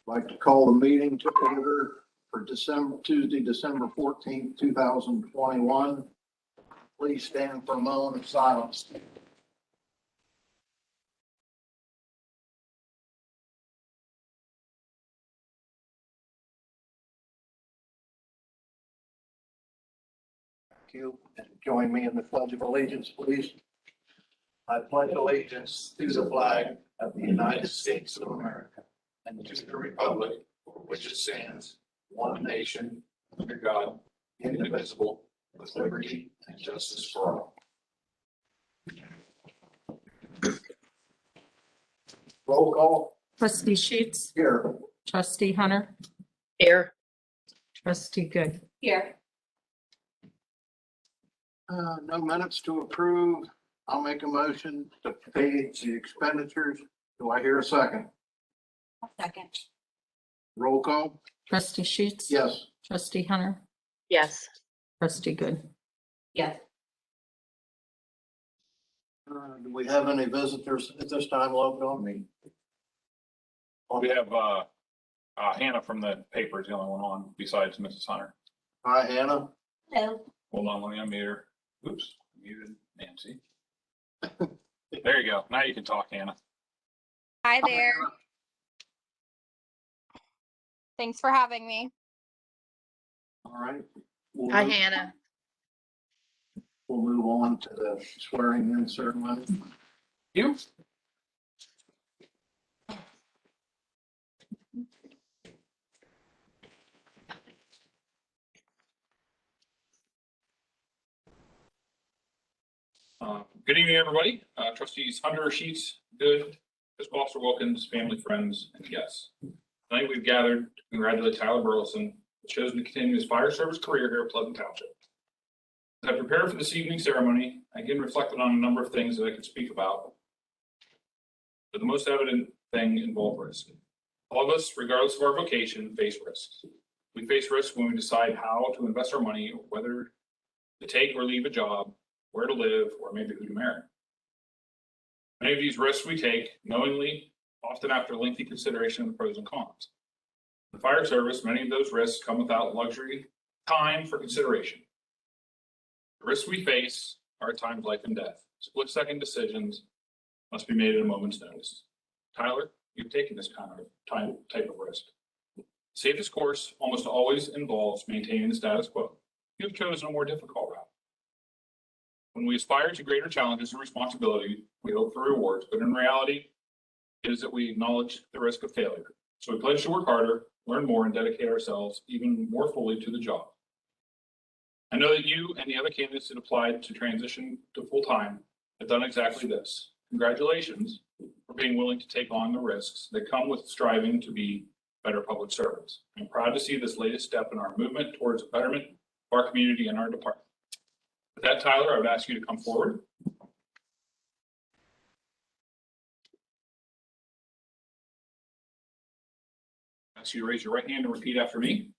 Like to call the meeting to order for Tuesday, December 14th, 2021. Please stand for a moment of silence. Thank you. And join me in the Pledge of Allegiance, please. I pledge allegiance to the flag of the United States of America and to the republic for which it stands, one nation, under God, indivisible, with liberty and justice for all. Roll call. Trustee Sheets, Here. trustee Hunter, Here. trustee Good. Here. No minutes to approve. I'll make a motion to pay the expenditures. Do I hear a second? Second. Roll call. Trustee Sheets. Yes. Trustee Hunter, Yes. trustee Good. Yes. Do we have any visitors at this time logged on? We have Hannah from the paper is the only one on besides Mrs. Hunter. Hi, Hannah. Hello. Hold on, let me unmute her. Oops, muted Nancy. There you go. Now you can talk, Hannah. Hi there. Thanks for having me. All right. We'll Hi, move- Hannah. We'll move on to the swearing in ceremony. You? Good evening, everybody. Trustees Hunter, Sheets, Good, Fiscal Officer Wilkins, family, friends, and guests. Tonight we've gathered to congratulate Tyler Burleson, who chosen to continue his fire service career here at Pleasant Township. As I prepared for this evening's ceremony, I again reflected on a number of things that I could speak about. But the most evident thing involved risk. All of us, regardless of our vocation, face risks. We face risks when we decide how to invest our money, or whether to take or leave a job, where to live, or maybe who to marry. Many of these risks we take knowingly, often after lengthy consideration of the pros and cons. In the fire service, many of those risks come without luxury time for consideration. The risks we face are at times life and death. Split-second decisions must be made at a moment's notice. Tyler, you've taken this kind of type of risk. Safest course almost always involves maintaining the status quo. You've chosen a more difficult route. When we aspire to greater challenges and responsibility, we hope for rewards, but in reality, it is that we acknowledge the risk of failure. So we pledge to work harder, learn more, and dedicate ourselves even more fully to the job. I know that you and the other candidates that applied to transition to full-time have done exactly this. Congratulations for being willing to take on the risks that come with striving to be better public servants. I'm proud to see this latest step in our movement towards the betterment of our community and our department. With that, Tyler, I would ask you to come forward. Ask you to raise your right hand and repeat after me.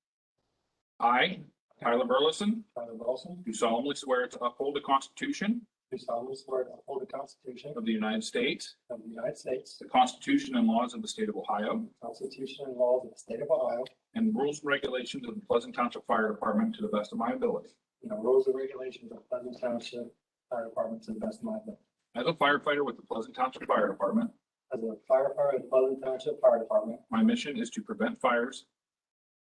I, Tyler Burleson, Tyler Burleson, do solemnly swear to uphold the Constitution do solemnly swear to uphold the Constitution of the United States, of the United States, the Constitution and laws of the state of Ohio, the Constitution and laws of the state of Ohio, and the rules and regulations of the Pleasant Township Fire Department to the best of my ability. and the rules and regulations of Pleasant Township Fire Department to the best of my ability. As a firefighter with the Pleasant Township Fire Department, As a firefighter in Pleasant Township Fire Department, my mission is to prevent fires,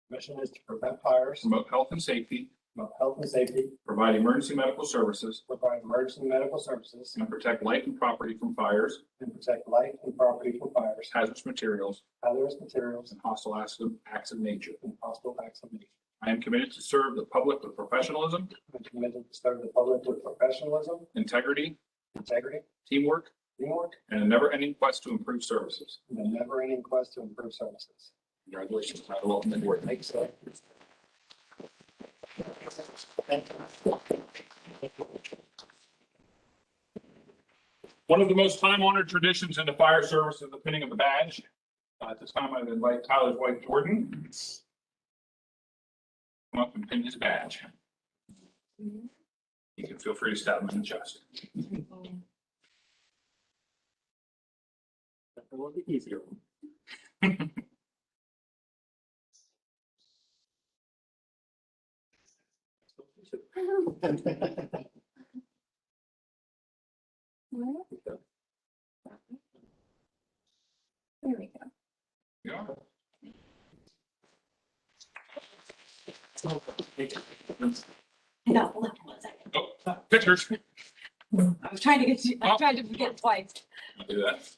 mission is to prevent fires, promote health and safety, promote health and safety, provide emergency medical services, provide emergency medical services, and protect life and property from fires, and protect life and property from fires, hazardous materials, hazardous materials, and hostile acts of nature. and hostile acts of nature. I am committed to serve the public with professionalism, I'm committed to serve the public with professionalism, integrity, integrity, teamwork, teamwork, and a never-ending quest to improve services. and a never-ending quest to improve services. Congratulations, Tyler. Welcome aboard. Thanks, sir. One of the most time-honored traditions in the fire service is the pinning of the badge. At this time, I'd invite Tyler's wife, Jordan, come up and pin his badge. You can feel free to stab him in the chest. That will be easier. There we go. Yeah. No, hold on one second. Oh, pictures. I was trying to get, I tried to get twice. I'll do that.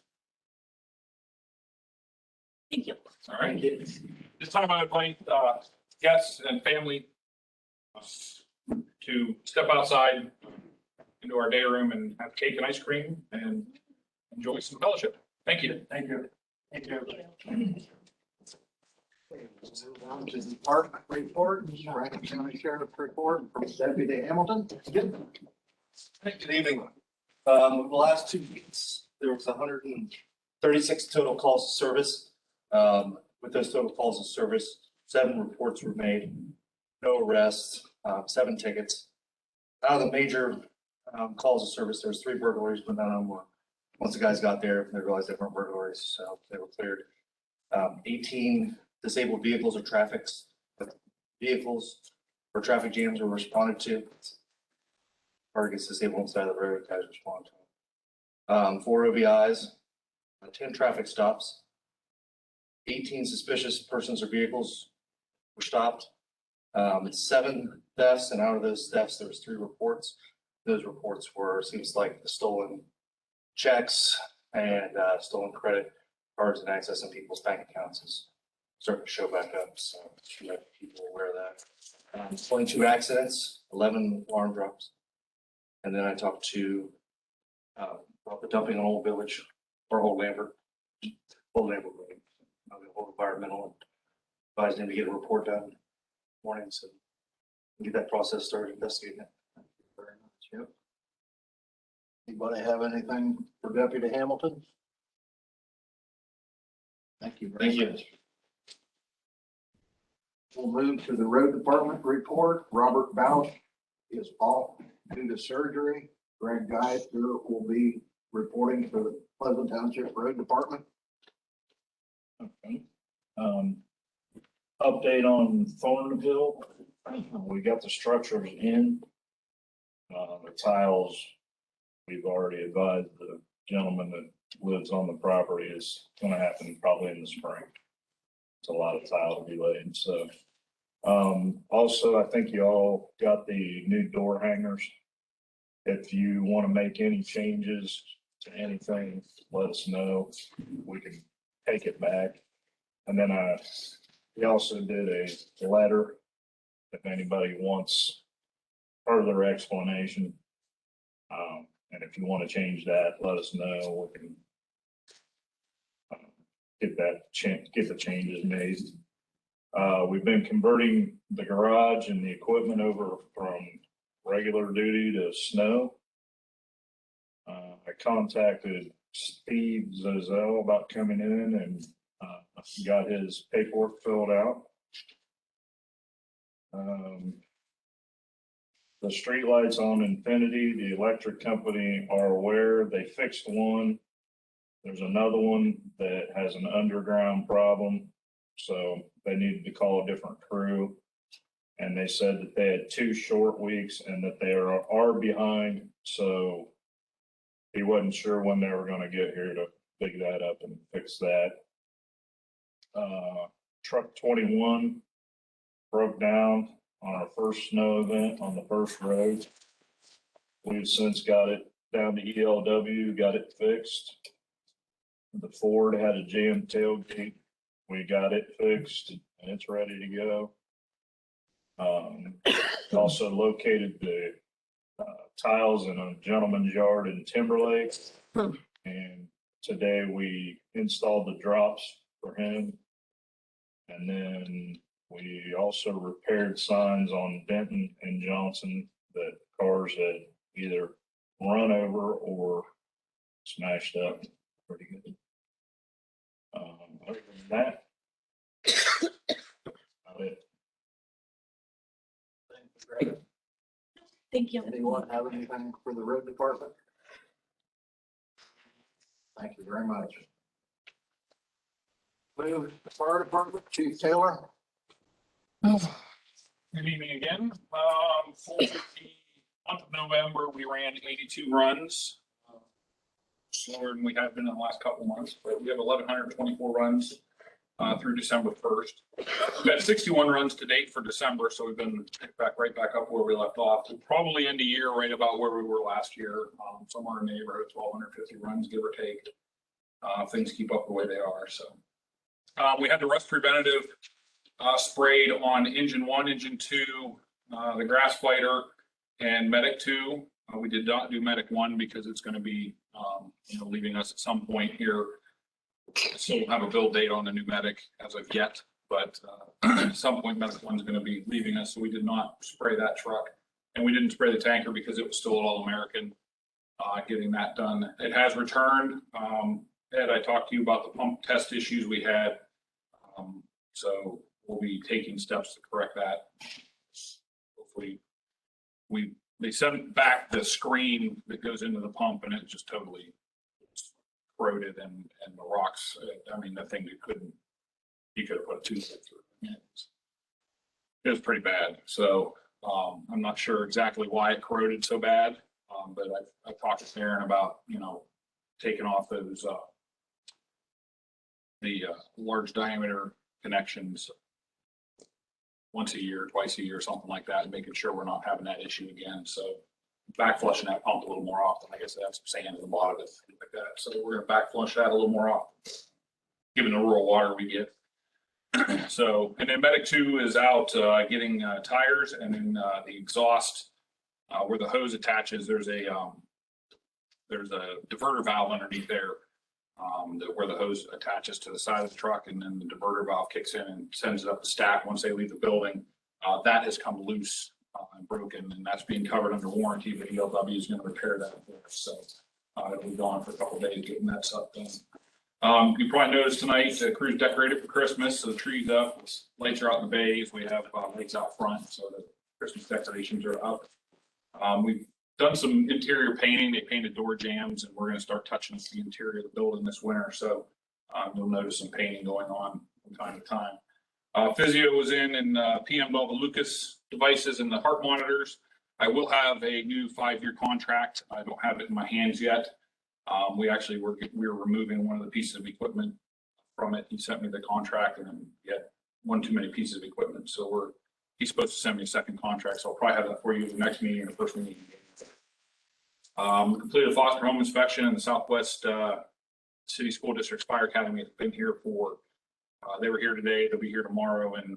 Thank you. All right. This time I invite guests and family to step outside into our day room and have cake and ice cream and enjoy some fellowship. Thank you. Thank you. Thank you. Okay, we'll move on to the department report, Rankin County Sheriff report from Deputy Hamilton. Good evening. The last 2 weeks, there was 136 total calls of service. With those total calls of service, 7 reports were made, no arrests, 7 tickets. Out of the major calls of service, there's 3 burglaries, but none of them were. Once the guys got there, they realized they weren't burglaries, so they were cleared. 18 disabled vehicles or vehicles or traffic jams were responded to. Car gets disabled on the side of the road, guys respond to them. 4 OVIs, 10 traffic stops, 18 suspicious persons or vehicles were stopped. 7 thefts, and out of those thefts, there was 3 reports. Those reports were, seems like the stolen checks and stolen credit cards and accessing people's bank accounts is starting to show back up. So to let people aware of that. 22 accidents, 11 alarm drops. And then I talked to about the dumping on Old Village or Old Lambert, Old Environmental, advised him to get a report done morning, so get that process started investigating it. Thank you very much. Yep. Anybody have anything for Deputy Hamilton? Thank you. Thank you. Much. We'll move to the road department report. Robert Bausch is off due to surgery. Greg Geister will be reporting for the Pleasant Township Road Department. Okay. Update on Thornville. We got the structures in. The tiles, we've already advised the gentleman that lives on the property is gonna happen probably in the spring. It's a lot of tile to be laid, so. Also, I think you all got the new door hangers. If you want to make any changes to anything, let us know. We can take it back. And then we also did a letter. If anybody wants further explanation. And if you want to change that, let us know. We can get the changes made. We've been converting the garage and the equipment over from regular duty to snow. I contacted Steve Zozell about coming in and got his paperwork filled out. The streetlights on Infinity, the electric company are aware. They fixed one. There's another one that has an underground problem. So they needed to call a different crew. And they said that they had 2 short weeks and that they are behind. So he wasn't sure when they were going to get here to dig that up and fix that. Truck 21 broke down on our first snow event on the first road. We've since got it down to ELW, got it fixed. The Ford had a jammed tailgate. We got it fixed and it's ready to go. Also located the tiles in a gentleman's yard in Timberlake. And today we installed the drops for him. And then we also repaired signs on Benton and Johnson that cars had either run over or smashed up pretty good. Other than that, about it. Thank you. Anyone have anything for the road department? Thank you very much. Move to the fire department, Chief Taylor. Good evening again. For the month of November, we ran 82 runs. Slower than we have been in the last couple of months, but we have 1,124 runs through December 1st. We've had 61 runs to date for December, so we've been right back up where we left off. We'll probably end the year right about where we were last year, somewhere in the neighborhood of 1,250 runs, give or take. If things keep up the way they are. So we had the rust preventative sprayed on engine 1, engine 2, the grass fighter, and medic 2. We did not do medic 1 because it's going to be leaving us at some point here. So we'll have a build date on the new medic as of yet, but at some point medic 1 is going to be leaving us, so we did not spray that truck, and we didn't spray the tanker because it was still an all-American. Getting that done. It has returned. Ed, I talked to you about the pump test issues we had, so we'll be taking steps to correct that. Hopefully, they sent back the screen that goes into the pump, and it just totally corroded, and the rocks. I mean, the thing you could have put a tooth through. It was pretty bad. So I'm not sure exactly why it corroded so bad, but I talked to Aaron about taking off those the large diameter connections once a year, twice a year, something like that, and making sure we're not having that issue again. So back flushing that pump a little more often. I guess that's some sand in the bottom of it, things like that. So we're going to back flush that a little more often, given the rural water we get. So, and then medic 2 is out getting tires, and then the exhaust where the hose attaches, there's a diverter valve underneath there. Where the hose attaches to the side of the truck, and then the diverter valve kicks in and sends it up the stack once they leave the building. That has come loose and broken, and that's being covered under warranty, but ELW is going to repair that for us. So it'll be gone for a couple of days getting that stuff done. You probably noticed tonight the crew's decorated for Christmas, so the tree's up, lights are out in the bays, we have lights out front, so the Christmas decorations are up. We've done some interior painting. They painted door jambs, and we're going to start touching the interior of the building this winter. So you'll notice some painting going on from time to time. Physio was in and PM'd all the Lucas devices and the heart monitors. I will have a new 5-year contract. I don't have it in my hands yet. We were removing one of the pieces of equipment from it. He sent me the contract, and then yet one too many pieces of equipment. So he's supposed to send me a second contract. So I'll probably have that for you in the next meeting or the first meeting. We completed a foster home inspection in the Southwest City School District's Fire Academy. It's been here they were here today, they'll be here tomorrow, and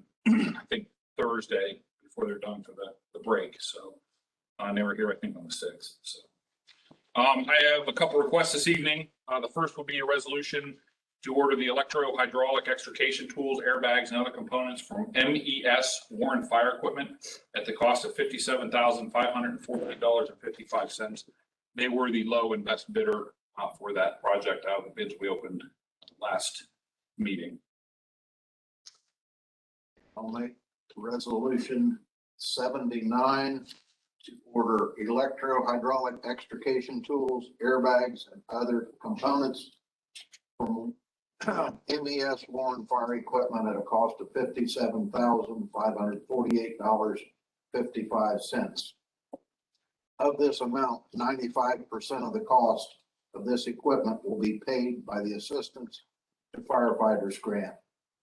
I think Thursday before they're done for the break. So they were here, I think, on the 6th. So I have a couple requests this evening. The first will be a resolution to order the electro-hydraulic extrication tools, airbags, and other components from MES Warren Fire Equipment at the cost of $57,548.55. They were the low and best bidder for that project out of the bids we opened last meeting. I'll make resolution 79 to order electro-hydraulic extrication tools, airbags, and other components from MES Warren Fire Equipment at a cost of $57,548.55. Of this amount, 95% of the cost of this equipment will be paid by the Assistance to Firefighters Grant,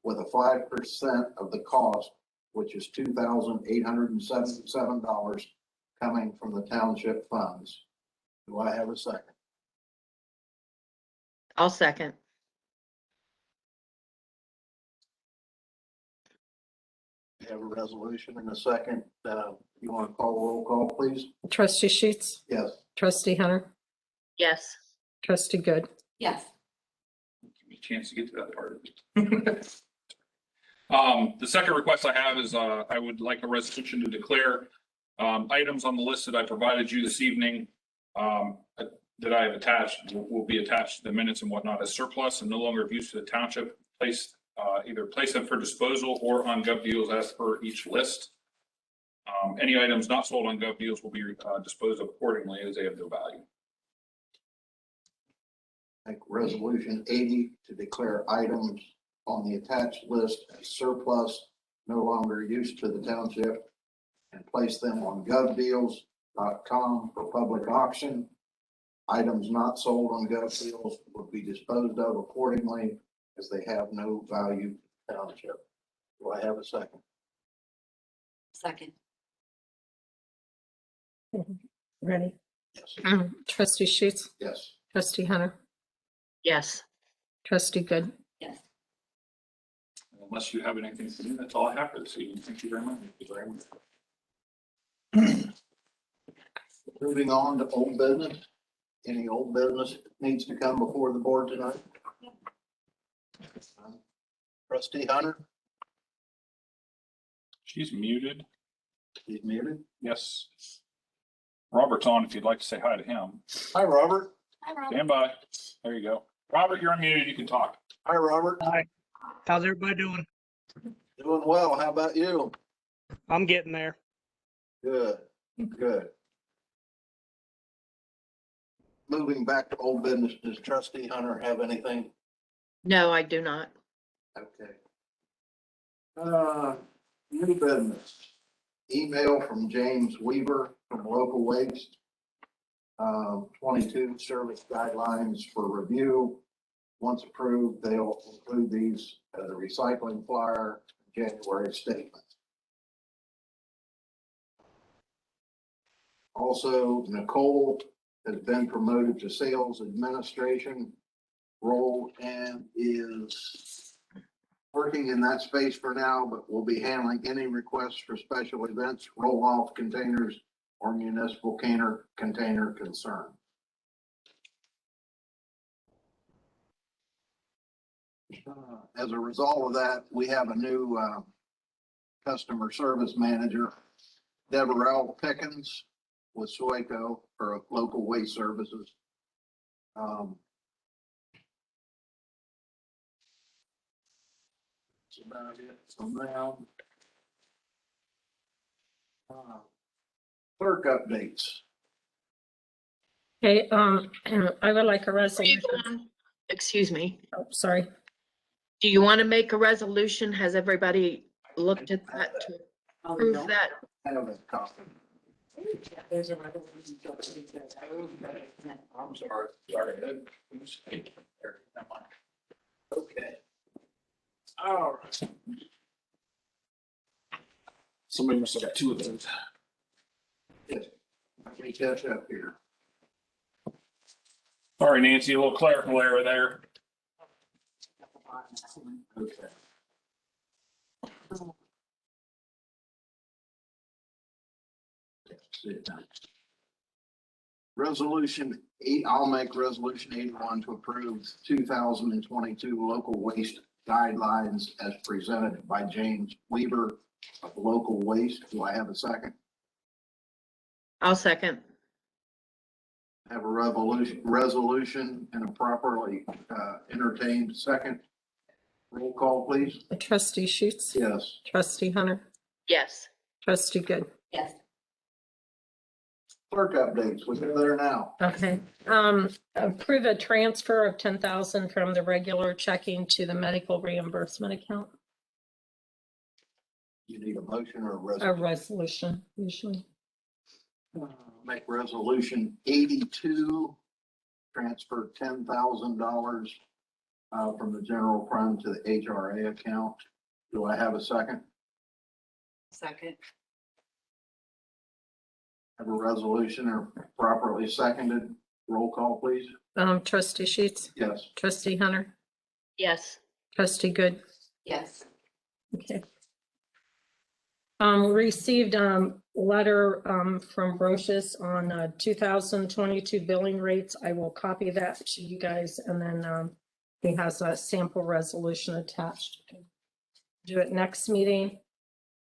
with a 5% of the cost, which is $2,877, coming from the township funds. Do I have a second? I'll second. We have a resolution in a second. You want to call a roll call, please? Trustee Sheets, Yes. trustee Hunter, Yes. trustee Good, Yes. Give me a chance to get to that part of it. The second request I have is I would like a resolution to declare items on the list that I provided you this evening that I have attached, will be attached to the minutes and whatnot as surplus and no longer of use to the township. Either place them for disposal or on Gov Deals as per each list. Any items not sold on Gov Deals will be disposed of accordingly as they have no value. Make resolution 80 to declare items on the attached list as surplus, no longer used to the township, and place them on govdeals.com for public auction. Items not sold on GovDeals will be disposed of accordingly as they have no value to the township. Do I have a second? Second. Ready? Yes. Trustee Sheets, Yes. trustee Hunter, Yes. trustee Good. Yes. Unless you have anything to do, that's all I have for this evening. Thank you very much. Thank you very much. Moving on to old business. Any old business needs to come before the board tonight? Trustee Hunter, She's muted. he's muted. Yes. Robert's on if you'd like to say hi to him. Hi, Robert. Hi, Rob. Stand by. There you go. Robert, you're unmuted. You can talk. Hi, Robert. Hi, how's everybody doing? Doing well. How about you? I'm getting there. Good, good. Moving back to old business, does trustee Hunter have anything? No, I do not. Okay. New business. Email from James Weaver from Local Waste. 22 service guidelines for review. Once approved, they'll include these as a recycling flyer, January statement. Also, Nicole has been promoted to sales administration role and is working in that space for now, but will be handling any requests for special events, roll-off containers, or municipal container concern. As a result of that, we have a new customer service manager, Deborah Pickens with Sueco for Local Waste Services. That's about it from now. Clerk updates. Okay, I would like a resolution. Excuse me, Oh, sorry. do you want to make a resolution? Has everybody looked at that to prove that? I have a copy. There's a. I'm sorry. Sorry. Okay. All right. Somebody must have got two of those. Yes. Let me catch up here. Sorry, Nancy, a little clerical error there. Okay. Resolution I'll make resolution 81 to approve 2022 local waste guidelines as presented by James Weaver of Local Waste. Do I have a second? I'll second. Have a resolution and a properly entertained second. Roll call, please. Trustee Sheets, Yes. trustee Hunter, Yes. trustee Good. Yes. Clerk updates. We're there now. Okay, approve a transfer of 10,000 from the regular checking to the medical reimbursement account. You need a motion or a A resolution? resolution usually. Make resolution 82, transfer $10,000 from the general fund to the HRA account. Do I have a second? Second. Have a resolution or properly seconded? Roll call, please. Trustee Sheets, Yes. trustee Hunter, Yes. trustee Good. Yes. Okay. Received letter from Brochus on 2022 billing rates. I will copy that to you guys, and then he has a sample resolution attached. Do it next meeting.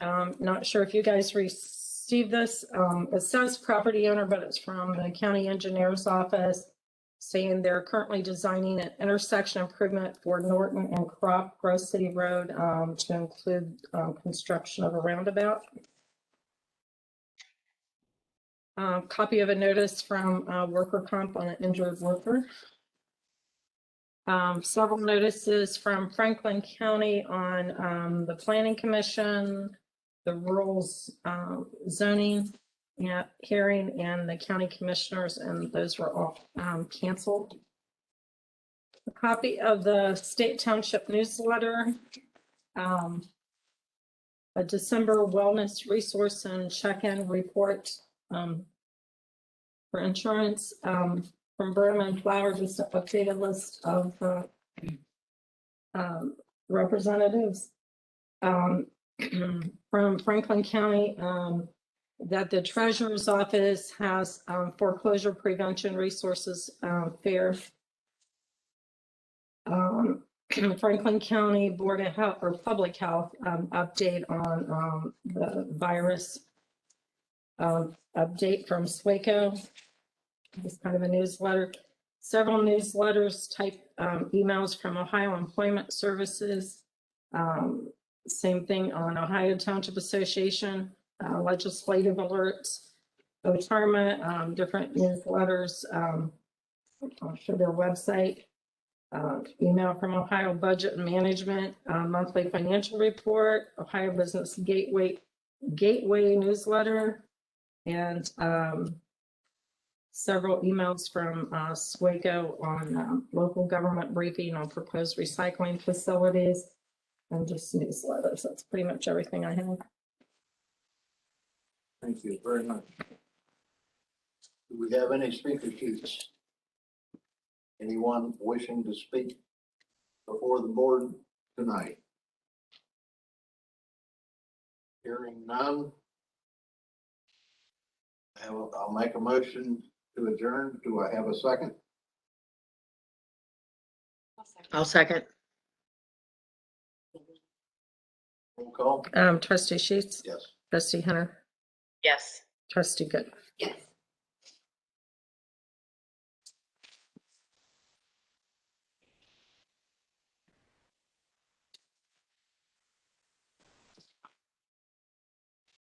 Not sure if you guys received this. It says property owner, but it's from the county engineer's office saying they're currently designing an intersection improvement for Norton and Crop Grove City Road to include construction of a roundabout. Copy of a notice from worker comp on an injured worker. Several notices from Franklin County on the Planning Commission, the rules, zoning hearing and the county commissioners, and those were all canceled. A copy of the state township newsletter, a December wellness resource and check-in report for insurance from Berman Flower, just an updated list of representatives from Franklin County, that the treasurer's office has foreclosure prevention resources fair. Franklin County Board of Health or Public Health update on the virus. Update from SWACO. It's kind of a newsletter. Several newsletters type emails from Ohio Employment Services. Same thing on Ohio Township Association, legislative alerts, OTARMA, different newsletters. I'll show their website. Email from Ohio Budget and Management, monthly financial report, Ohio Business Gateway newsletter, and several emails from SWACO on local government briefing on proposed recycling facilities, and just newsletters. That's pretty much everything I have. Thank you very much. Do we have any speaker sheets? Anyone wishing to speak before the board tonight? Hearing none. I'll make a motion to adjourn. Do I have a second? I'll second. Roll call? Trustee Sheets, Yes. Trustee Hunter, Yes. Trustee Good. Yes.